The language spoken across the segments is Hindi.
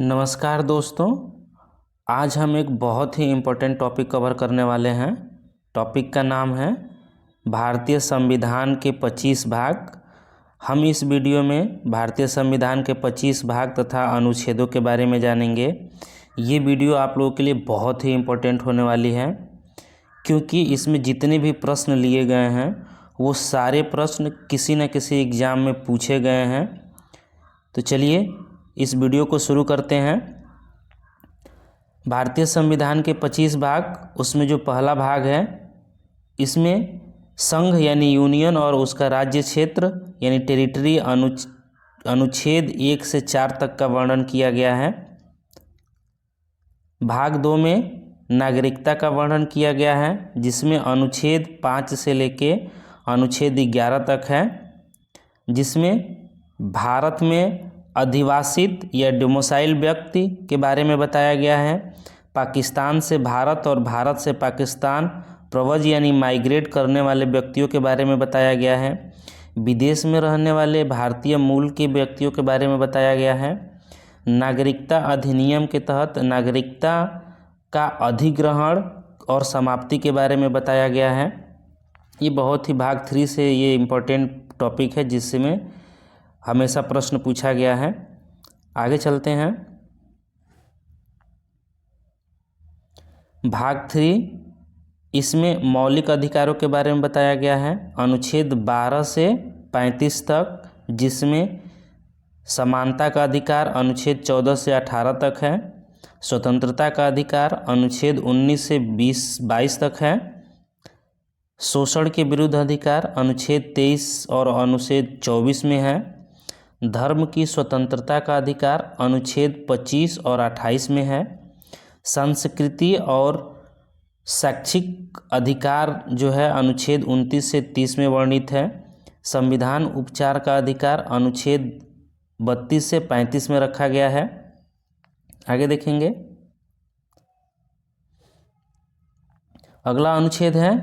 नमस्कार दोस्तों। आज हम एक बहुत ही इम्पोर्टेंट टॉपिक कवर करने वाले हैं। टॉपिक का नाम है भारतीय संविधान के 25 भाग। हम इस वीडियो में भारतीय संविधान के 25 भाग तथा अनुच्छेदों के बारे में जानेंगे। ये वीडियो आप लोगों के लिए बहुत ही इम्पोर्टेंट होने वाली है, क्योंकि इसमें जितने भी प्रश्न लिए गए हैं वो सारे प्रश्न किसी न किसी एग्ज़ाम में पूछे गए हैं। तो चलिए इस वीडियो को शुरू करते हैं। भारतीय संविधान के 25 भाग, उसमें जो पहला भाग है इसमें संघ यानी यूनियन और उसका राज्य क्षेत्र यानी टेरिटरी अनुच्छेद 1 से 4 तक का वर्णन किया गया है। भाग 2 में नागरिकता का वर्णन किया गया है, जिसमें अनुच्छेद 5 से लेके अनुच्छेद 11 तक है, जिसमें भारत में अधिवासित या डोमिसाइल व्यक्ति के बारे में बताया गया है। पाकिस्तान से भारत और भारत से पाकिस्तान प्रव्रज यानी माइग्रेट करने वाले व्यक्तियों के बारे में बताया गया है। विदेश में रहने वाले भारतीय मूल के व्यक्तियों के बारे में बताया गया है। नागरिकता अधिनियम के तहत नागरिकता का अधिग्रहण और समाप्ति के बारे में बताया गया है। ये बहुत ही भाग 3 से ये इम्पोर्टेंट टॉपिक है, जिसमें हमेशा प्रश्न पूछा गया है। आगे चलते हैं। भाग 3, इसमें मौलिक अधिकारों के बारे में बताया गया है, अनुच्छेद 12 से 35 तक, जिसमें समानता का अधिकार अनुच्छेद 14 से 18 तक है। स्वतंत्रता का अधिकार अनुच्छेद 19 से 22 तक है। शोषण के विरुद्ध अधिकार अनुच्छेद 23 और अनुच्छेद 24 में है। धर्म की स्वतंत्रता का अधिकार अनुच्छेद 25 और 28 में है। संस्कृति और शैक्षिक अधिकार जो है अनुच्छेद 29 से 30 में वर्णित है। संविधान उपचार का अधिकार अनुच्छेद 32 से 35 में रखा गया है। आगे देखेंगे। अगला अनुच्छेद है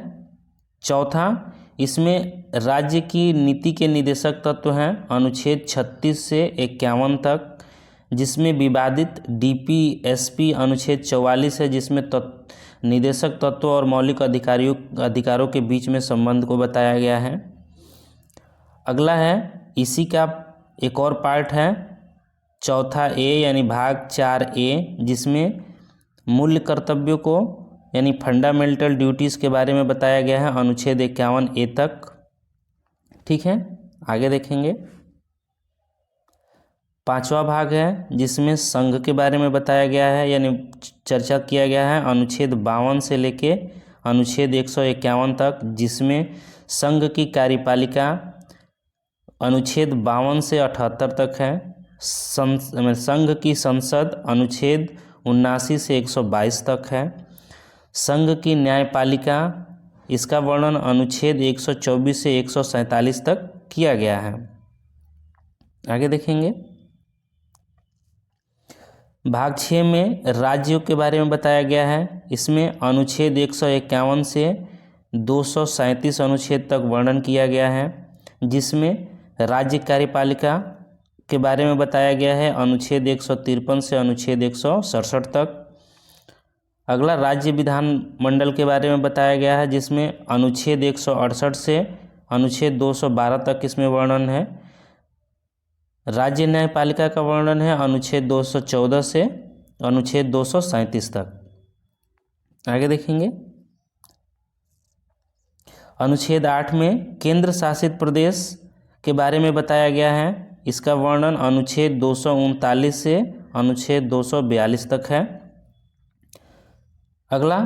चौथा। इसमें राज्य की नीति के निदेशक तत्व हैं अनुच्छेद 36 से 51 तक, जिसमें विवादित डीपीएसपी अनुच्छेद 44 है, जिसमें निदेशक तत्व और मौलिक अधिकारों के बीच में संबंध को बताया गया है। अगला है इसी का एक और पार्ट है चौथा ए यानी भाग 4A, जिसमें मूल्य कर्तव्यों को यानी फंडामेंटल ड्यूटीज़ के बारे में बताया गया है अनुच्छेद 51A तक। ठीक है, आगे देखेंगे। पांचवा भाग है जिसमें संघ के बारे में बताया गया है यानी चर्चा किया गया है अनुच्छेद 52 से लेके अनुच्छेद 151 तक, जिसमें संघ की कार्यपालिका अनुच्छेद 52 से 78 तक है। संघ की संसद अनुच्छेद 79 से 122 तक है। संघ की न्यायपालिका, इसका वर्णन अनुच्छेद 124 से 147 तक किया गया है। आगे देखेंगे। भाग 6 में राज्यों के बारे में बताया गया है। इसमें अनुच्छेद 151 से 237 अनुच्छेद तक वर्णन किया गया है, जिसमें राज्य कार्यपालिका के बारे में बताया गया है अनुच्छेद 153 से अनुच्छेद 167 तक। अगला राज्य विधानमंडल के बारे में बताया गया है, जिसमें अनुच्छेद 168 से अनुच्छेद 212 तक इसमें वर्णन है। राज्य न्यायपालिका का वर्णन है अनुच्छेद 214 से अनुच्छेद 237 तक। आगे देखेंगे। अनुच्छेद 8 में केंद्र शासित प्रदेश के बारे में बताया गया है। इसका वर्णन अनुच्छेद 239 से अनुच्छेद 242 तक है। अगला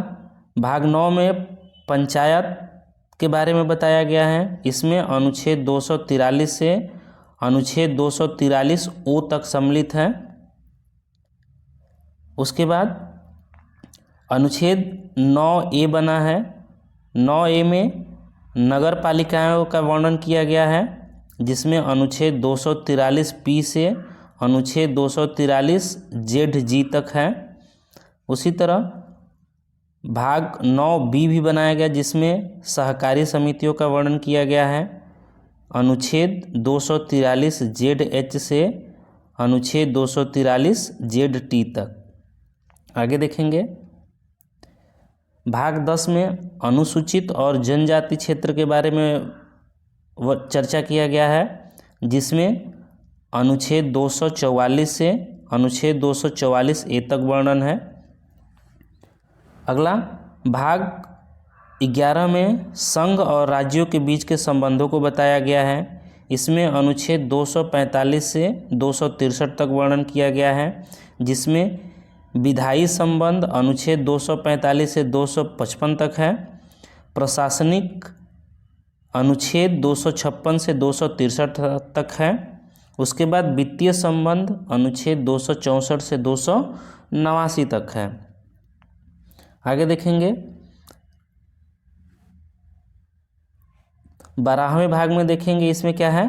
भाग 9 में पंचायत के बारे में बताया गया है। इसमें अनुच्छेद 243 से अनुच्छेद 243O तक सम्मिलित है। उसके बाद अनुच्छेद 9A बना है। 9A में नगर पालिकाओं का वर्णन किया गया है, जिसमें अनुच्छेद 243P से अनुच्छेद 243ZG तक है। उसी तरह भाग 9B भी बनाया गया, जिसमें सहकारी समितियों का वर्णन किया गया है। अनुच्छेद 243ZH से अनुच्छेद 243 जेड टी तक। आगे देखेंगे भाग 10 में अनुसूचित और जनजाति क्षेत्र के बारे में चर्चा किया गया है, जिसमें अनुच्छेद 244 से अनुच्छेद 244 ए तक वर्णन है। अगला भाग 11 में संघ और राज्यों के बीच के संबंधों को बताया गया है। इसमें अनुच्छेद 245 से 263 तक वर्णन किया गया है, जिसमें विधायी संबंध अनुच्छेद 245 से 255 तक है, प्रशासनिक अनुच्छेद 256 से 263 तक है। उसके बाद वित्तीय संबंध अनुच्छेद 264 से 289 तक है। आगे देखेंगे 12वें भाग में देखेंगे, इसमें क्या है,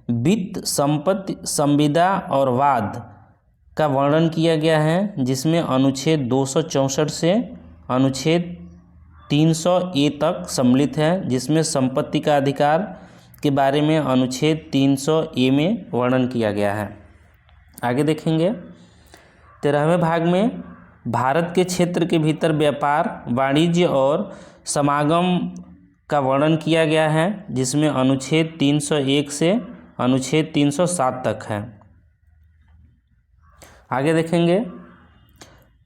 वित्त, संपत्ति, संविदा और वाद का वर्णन किया गया है, जिसमें अनुच्छेद 264 से अनुच्छेद 300 ए तक सम्मिलित है, जिसमें संपत्ति का अधिकार के बारे में अनुच्छेद 300 ए में वर्णन किया गया है। आगे देखेंगे 13वें भाग में भारत के क्षेत्र के भीतर व्यापार, वाणिज्य और समागम का वर्णन किया गया है, जिसमें अनुच्छेद 301 से अनुच्छेद 307 तक है। आगे देखेंगे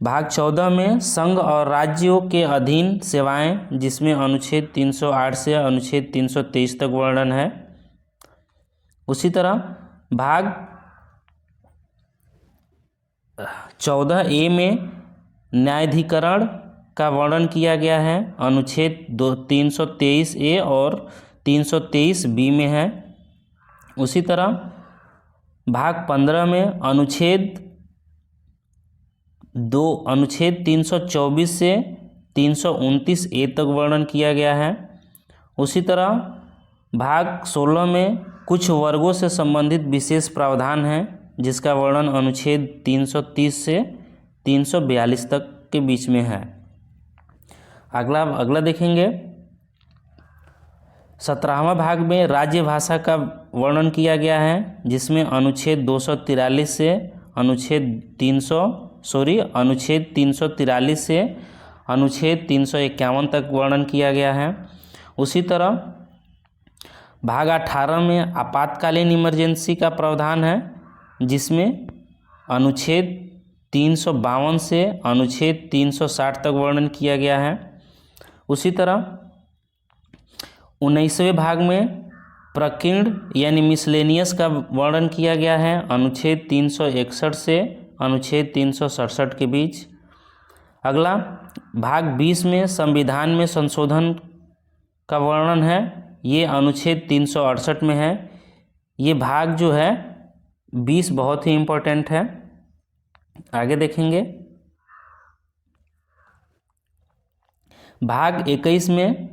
भाग 14 में संघ और राज्यों के अधीन सेवाएं, जिसमें अनुच्छेद 308 से अनुच्छेद 323 तक वर्णन है। उसी तरह भाग 14 ए में न्यायाधिकरण का वर्णन किया गया है, अनुच्छेद 323 ए और 323 बी में है। उसी तरह भाग 15 में अनुच्छेद 324 से 329 ए तक वर्णन किया गया है। उसी तरह भाग 16 में कुछ वर्गों से संबंधित विशेष प्रावधान हैं, जिसका वर्णन अनुच्छेद 330 से 342 तक के बीच में है। अगला देखेंगे 17वां भाग में राज्य भाषा का वर्णन किया गया है, जिसमें अनुच्छेद 243 से अनुच्छेद 343 से अनुच्छेद 351 तक वर्णन किया गया है। उसी तरह भाग 18 में आपातकालीन इमरजेंसी का प्रावधान है, जिसमें अनुच्छेद 352 से अनुच्छेद 360 तक वर्णन किया गया है। उसी तरह 19वें भाग में प्रकीर्ण यानी मिसलेनियस का वर्णन किया गया है, अनुच्छेद 361 से अनुच्छेद 367 के बीच। अगला भाग 20 में संविधान में संशोधन का वर्णन है, ये अनुच्छेद 368 में है। ये भाग जो है 20 बहुत ही इम्पोर्टेंट है। आगे देखेंगे भाग 21 में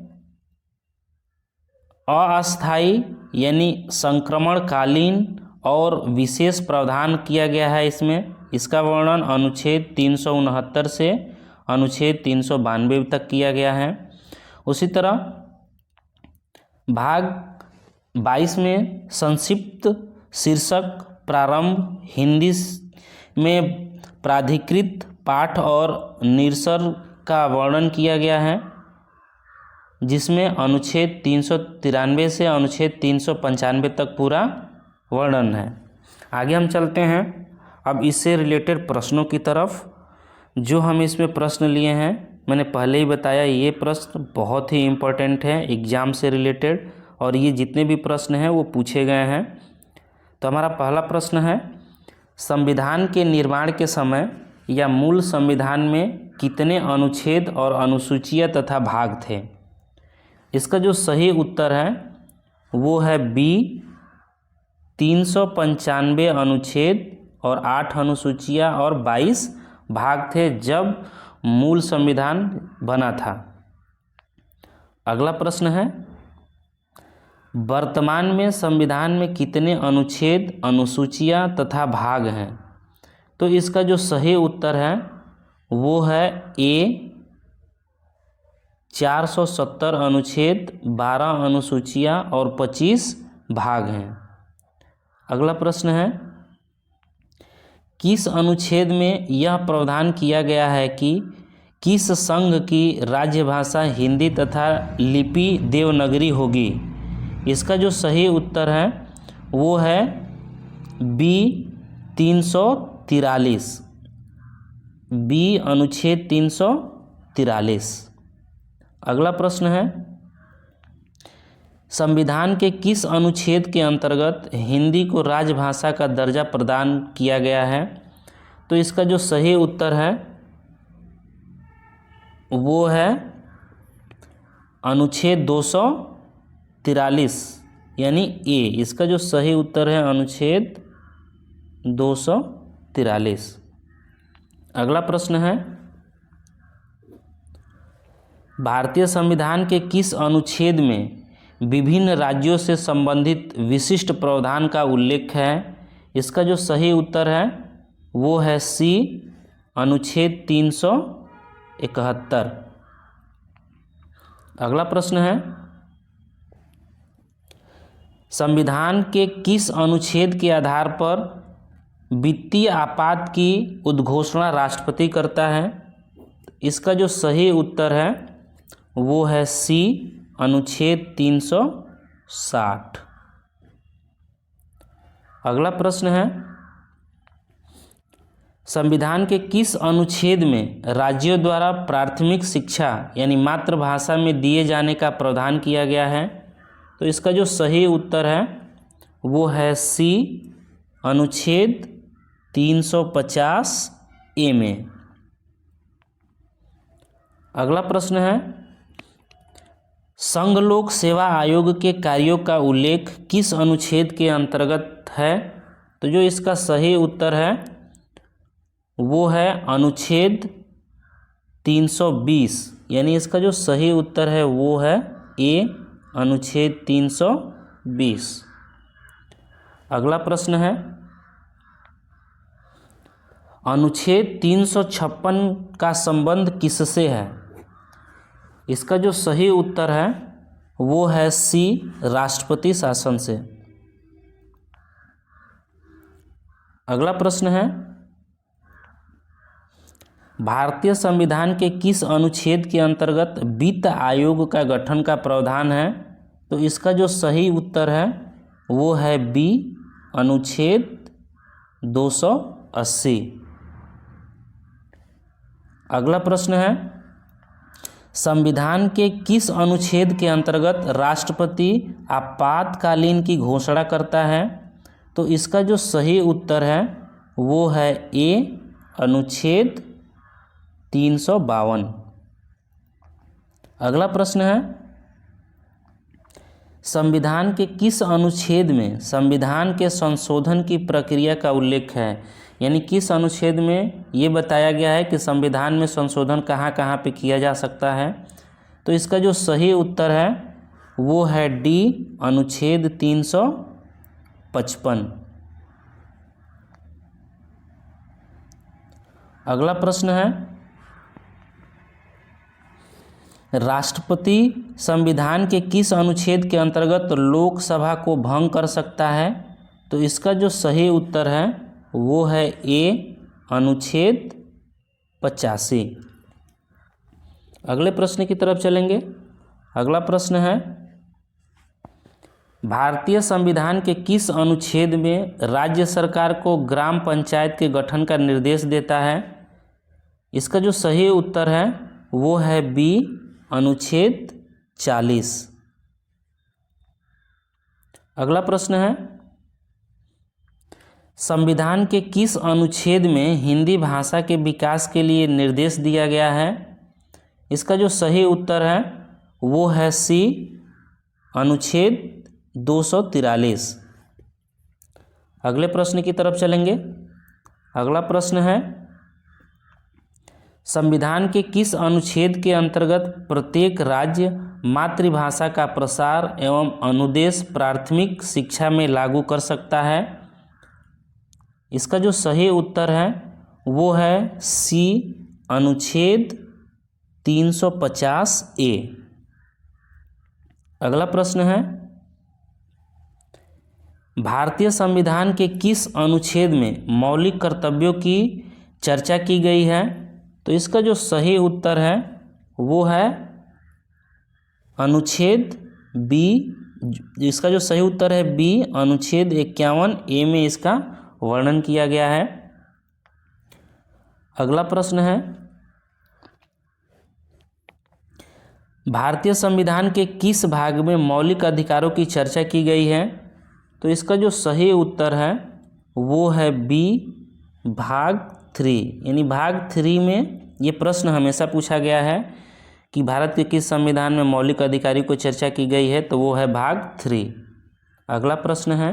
अस्थायी यानी संक्रमणकालीन और विशेष प्रावधान किया गया है। इसका वर्णन अनुच्छेद 369 से अनुच्छेद 392 तक किया गया है। उसी तरह भाग 22 में संक्षिप्त शीर्षक प्रारंभ, हिंदी में प्राधिकृत पाठ और निरसर का वर्णन किया गया है, जिसमें अनुच्छेद 393 से अनुच्छेद 395 तक पूरा वर्णन है। आगे हम चलते हैं अब इससे रिलेटेड प्रश्नों की तरफ। जो हम इसमें प्रश्न लिए हैं, मैंने पहले ही बताया, ये प्रश्न बहुत ही इम्पोर्टेंट है एग्ज़ाम से रिलेटेड, और ये जितने भी प्रश्न हैं वो पूछे गए हैं। तो हमारा पहला प्रश्न है, संविधान के निर्माण के समय या मूल संविधान में कितने अनुच्छेद और अनुसूचियाँ तथा भाग थे? इसका जो सही उत्तर है वो है बी, 395 अनुच्छेद और 8 अनुसूचियाँ और 22 भाग थे जब मूल संविधान बना था। अगला प्रश्न है, वर्तमान में संविधान में कितने अनुच्छेद, अनुसूचियाँ तथा भाग हैं? तो इसका जो सही उत्तर है वो है ए, 470 अनुच्छेद, 12 अनुसूचियाँ और 25 भाग हैं। अगला प्रश्न है, किस अनुच्छेद में यह प्रावधान किया गया है कि किस संघ की राज्यभाषा हिंदी तथा लिपि देवनागरी होगी? इसका जो सही उत्तर है वो है बी 343, बी अनुच्छेद 343। अगला प्रश्न है, संविधान के किस अनुच्छेद के अंतर्गत हिंदी को राजभाषा का दर्जा प्रदान किया गया है? तो इसका जो सही उत्तर है वो है अनुच्छेद 243 यानी ए। इसका जो सही उत्तर है अनुच्छेद 243। अगला प्रश्न है, भारतीय संविधान के किस अनुच्छेद में विभिन्न राज्यों से संबंधित विशिष्ट प्रावधान का उल्लेख है? इसका जो सही उत्तर है वो है सी अनुच्छेद 371। अगला प्रश्न है, संविधान के किस अनुच्छेद के आधार पर वित्तीय आपात की उद्घोषणा राष्ट्रपति करता है? इसका जो सही उत्तर है वो है सी अनुच्छेद 360। अगला प्रश्न है, संविधान के किस अनुच्छेद में राज्यों द्वारा प्राथमिक शिक्षा यानी मातृभाषा में दिए जाने का प्रावधान किया गया है? तो इसका जो सही उत्तर है वो है सी अनुच्छेद 350 ए में। अगला प्रश्न है, संघ लोक सेवा आयोग के कार्यों का उल्लेख किस अनुच्छेद के अंतर्गत है? तो जो इसका सही उत्तर है वो है अनुच्छेद 320 यानी इसका जो सही उत्तर है वो है ए अनुच्छेद 320। अगला प्रश्न है, अनुच्छेद 356 का संबंध किससे है? इसका जो सही उत्तर है वो है सी राष्ट्रपति शासन से। अगला प्रश्न है, भारतीय संविधान के किस अनुच्छेद के अंतर्गत वित्त आयोग का गठन का प्रावधान है? तो इसका जो सही उत्तर है वो है बी अनुच्छेद 280। अगला प्रश्न है, संविधान के किस अनुच्छेद के अंतर्गत राष्ट्रपति आपातकालीन की घोषणा करता है? तो इसका जो सही उत्तर है वो है ए अनुच्छेद 352। अगला प्रश्न है, संविधान के किस अनुच्छेद में संविधान के संशोधन की प्रक्रिया का उल्लेख है? यानी किस अनुच्छेद में ये बताया गया है कि संविधान में संशोधन कहाँ कहाँ पे किया जा सकता है? तो इसका जो सही उत्तर है वो है डी अनुच्छेद 355। अगला प्रश्न है, राष्ट्रपति संविधान के किस अनुच्छेद के अंतर्गत लोकसभा को भंग कर सकता है? तो इसका जो सही उत्तर है वो है ए अनुच्छेद 85। अगले प्रश्न की तरफ चलेंगे। अगला प्रश्न है, भारतीय संविधान के किस अनुच्छेद में राज्य सरकार को ग्राम पंचायत के गठन का निर्देश देता है? इसका जो सही उत्तर है वो है बी अनुच्छेद 40। अगला प्रश्न है, संविधान के किस अनुच्छेद में हिंदी भाषा के विकास के लिए निर्देश दिया गया है? इसका जो सही उत्तर है वो है सी अनुच्छेद 243। अगले प्रश्न की तरफ चलेंगे। अगला प्रश्न है, संविधान के किस अनुच्छेद के अंतर्गत प्रत्येक राज्य मातृभाषा का प्रसार एवं अनुदेश प्राथमिक शिक्षा में लागू कर सकता है? इसका जो सही उत्तर है वो है सी अनुच्छेद 350 ए। अगला प्रश्न है, भारतीय संविधान के किस अनुच्छेद में मौलिक कर्तव्यों की चर्चा की गई है? तो इसका जो सही उत्तर है वो है अनुच्छेद बी। इसका जो सही उत्तर है बी, अनुच्छेद 51A में इसका वर्णन किया गया है। अगला प्रश्न है, भारतीय संविधान के किस भाग में मौलिक अधिकारों की चर्चा की गई है? तो इसका जो सही उत्तर है वो है बी, भाग 3। यानी भाग 3 में ये प्रश्न हमेशा पूछा गया है कि भारत के किस संविधान में मौलिक अधिकारों को चर्चा की गई है, तो वो है भाग 3। अगला प्रश्न है,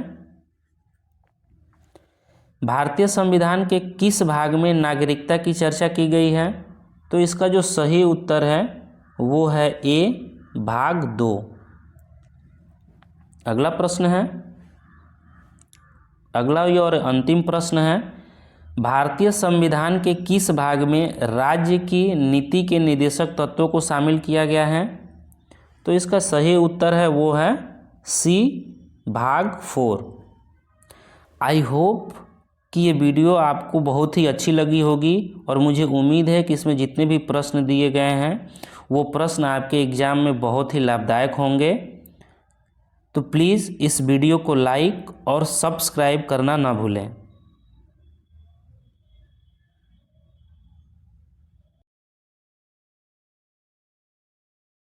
भारतीय संविधान के किस भाग में नागरिकता की चर्चा की गई है? तो इसका जो सही उत्तर है वो है ए, भाग 2। अगला प्रश्न है, अगला और अंतिम प्रश्न है, भारतीय संविधान के किस भाग में राज्य की नीति के निर्देशक तत्वों को शामिल किया गया है? तो इसका सही उत्तर है वो है सी, भाग 4। आई होप कि ये वीडियो आपको बहुत ही अच्छी लगी होगी और मुझे उम्मीद है कि इसमें जितने भी प्रश्न दिए गए हैं वो प्रश्न आपके एग्ज़ाम में बहुत ही लाभदायक होंगे। तो प्लीज़ इस वीडियो को लाइक और सब्सक्राइब करना ना भूलें।